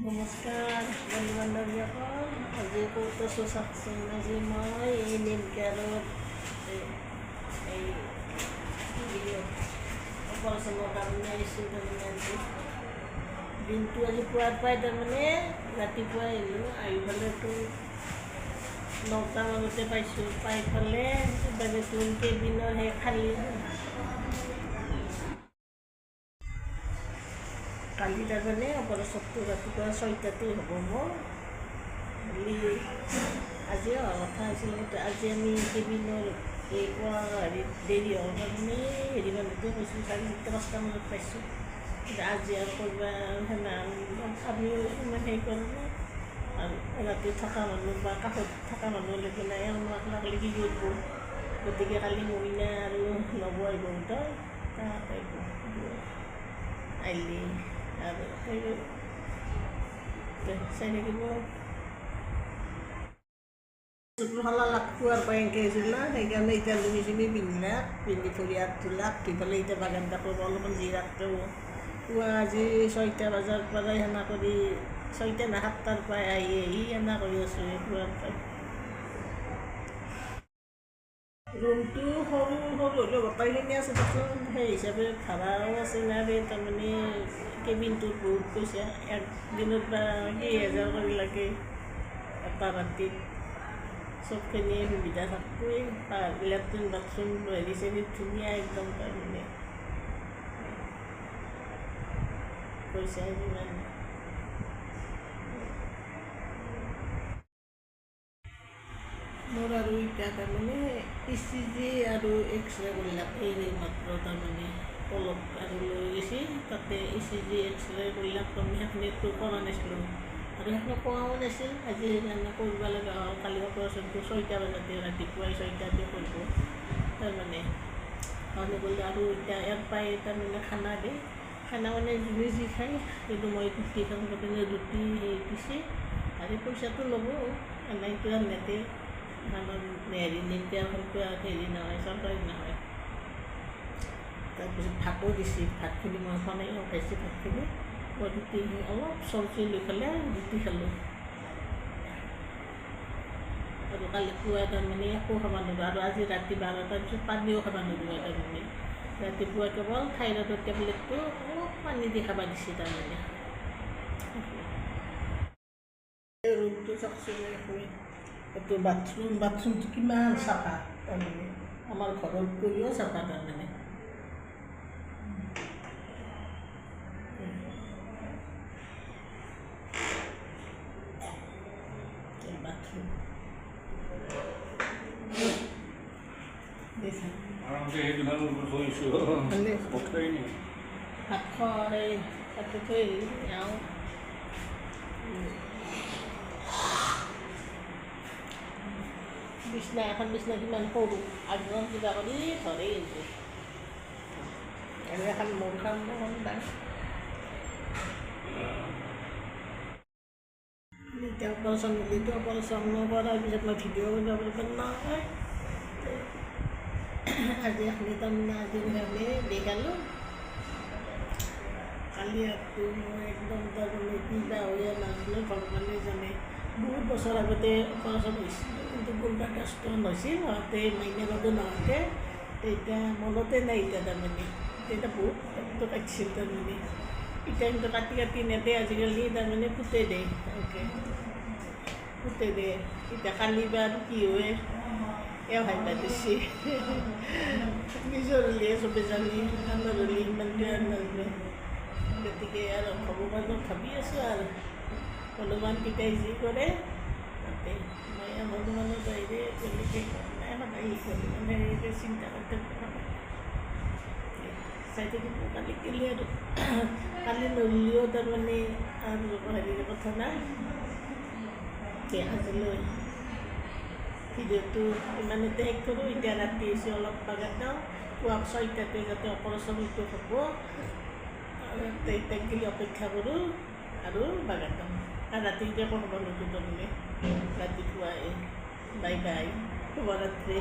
নমস্কাৰ বন্ধু বান্ধৱীসকল, আজি ক'ত আছোঁ চাওকচোন। আজি মই এই নেমকেয়াৰত এই অপাৰেশ্যনৰ কাৰণে আহিছোঁ। তাৰমানে আজি দিনটো আজি পুৱাৰ পৰাই তাৰমানে ৰাতিপুৱা আহিলোঁ, আহি পেলাইতো 9টা মানতে পাইছোঁ। পাই পেলাই বেলেগ কেবিনৰ সেই খালী কালি তাৰমানে অপাৰেশ্যনটো ৰাতিপুৱা 6টাতে হ'ব মোৰ। আজি অহা কথা আছিল, কিন্তু আজি আমি কেবিনৰ এই পোৱা দেৰি হোৱাৰ কাৰণে মানুহটোৱে কৈছোঁ 4:30-5টা মানত পাইছোঁ। কিন্তু আজি আৰু কৰিব সেনা আমিও ইমান হেৰি কৰোঁ আৰু ৰাতি থকা মানুহ বা কাষত থকা মানুহ লাগি নাই আমাক লাগলি কি কৰিব। গতিকে কালি মইনা আৰু নব আহিব তই তাক আহিলি আৰু চাই থাকিব। শলা পুৱাৰ পৰা এনেকৈ হৈছিল না, সেইকাৰণে এতিয়া লুমি পিন্ধি থৰি হাত ধুলাক, ধুই পেলাই এতিয়া বাগানটা কৰিব অলপমান জিৰাতও পুৱা আজি 6টা বজাৰ পৰাই সেনা কৰি 6টা না 7টাৰ পৰাই আহি সেনা কৰি আছোঁ। পুৱাৰ পৰাই ৰুমটো সৰু হ'লেও গোটেইখিনি আছে দেচোন, সেই হিচাপে ভাড়াও আছে না তাৰমানে কেবিনটোত বহুত পইচা, একদিনত বা কেইহাজাৰ কৰি লাগে এটা ৰাতিত। চবখিনি সুবিধা থাকবই, লেট্ৰিন বাথৰুম হেৰি চেৰি ধুনীয়া একদম। তাৰমানে পইচা যিমান মোৰ আৰু এতিয়া তাৰমানে ECG আৰু এক্সৰে কৰিলাক এই মাত্ৰ তাৰমানে অলপ আৰু লৈ গৈছে তাতে ECG এক্সৰে কৰিলাক। তাৰমানে সেইখিনিতো কৰা নাছিলোঁ আৰু সেইখিনি কোৱাও নাছিল। আজি সেইকাৰণে কৰিব লগা হ'ল। কালি অপাৰেশ্যনটো 6টা বজাতে ৰাতিপুৱাই 6টাতে কৰিব তাৰমানে মানুহ গ'লে আৰু এতিয়া ইয়াত পাই তাৰমানে খানা দিয়ে। খানা মানে যোনে যি খায়, কিন্তু মই ৰুটি খাওঁ গতিকে ৰুটি হেৰি দিছে আৰু পইচাটো ল'ব। এনেইতো আৰু নেদে, আমাৰ হেৰি নিমকিয়া হেৰি নহয়, চৰকাৰী নহয়। তাৰপিছত ভাতো দিছে, ভাতখিনি মই খোৱা খাইছোঁ। ভাতখিনি মই ৰুটি অলপ চব্জি লৈ পেলাই ৰুটি খালোঁ। আৰু কালি পুৱা তাৰমানে একো খাব নোৱাৰোঁ আৰু আজি ৰাতি 12টাৰ পিছত পানীও খাব নোৱাৰোঁ। তাৰমানে ৰাতিপুৱা কেৱল থাইৰয়ডৰ টেবলেটটো অলপ পানী দি খাব দিছে। তাৰমানে ৰুমটো চাওকচোন, এইটো বাথৰুমটো কিমান চাফা। তাৰমানে আমাৰ ঘৰত কৰিও চাফা। তাৰমানে বাথৰুম ভাত খোৱা সেই তাতে থৈ যাওঁ। এখন বিছনা কিমান সৰু, আগজন কিবা কৰি ধৰে কিন্তু আৰু এখন মোৰ খাম এখন দাম। এতিয়া অপাৰেশ্যন হ'লেতো অপাৰেশ্যন কৰাৰ পিছত মই ভিডিঅ' কৰিব নহয়। আজি এখনি তাৰমানে আজি আমি দেখালোঁ। কালি আকৌ মই একদম তাৰমানে কিবা হৈ নাছিলোঁ, ভগৱানে জানে। বহুত বছৰ আগতে অপাৰেশ্যন হৈছিল, কিন্তু কোনোবা কষ্ট হৈছিল নহওঁতে মাইনা বাবু নহওঁতে তেতিয়া মনতে নাই। এতিয়া তাৰমানে তেতিয়া বহুত ৰক্ত কাটিছিল। তাৰমানে এতিয়া কিন্তু কাটি নেদে আজিকালি, তাৰমানে ফুটে দিয়ে। ফুটে দিয়ে। এতিয়া কালি বা আৰু কি হয় এওঁ ভাবিব দিছে। নিজৰ হ'লেহে চবে জানে, আনৰ হ'লে সিমানটো আৰু নাজানে। গতিকে আৰু ভগৱানক ভাবি আছোঁ আৰু হনুমান পিতাই যি কৰে তাতে মই হনুমানৰ বাহিৰে বেলেগে নাই। মানে চিন্তা কৰতে চাই থাকিব। কালি গ'লে আৰু কালি নললেও তাৰমানে আৰু হেৰিৰ কথা নাই। আজিলৈ ভিডিঅ'টো ইমানতে শেষ কৰোঁ। এতিয়া ৰাতি হৈছে অলপ বাগান যাওঁ, পুৱা 6টাতে যাতে অপাৰেশ্যনটো হ'ব আৰু তাইক গ'লে অপেক্ষা কৰোঁ আৰু বাগান যাওঁ। আৰু ৰাতি এতিয়া ক'ব নোৱাৰোঁ তাৰমানে ৰাতিপুৱাই। বাই বাই, শুভৰাত্ৰি।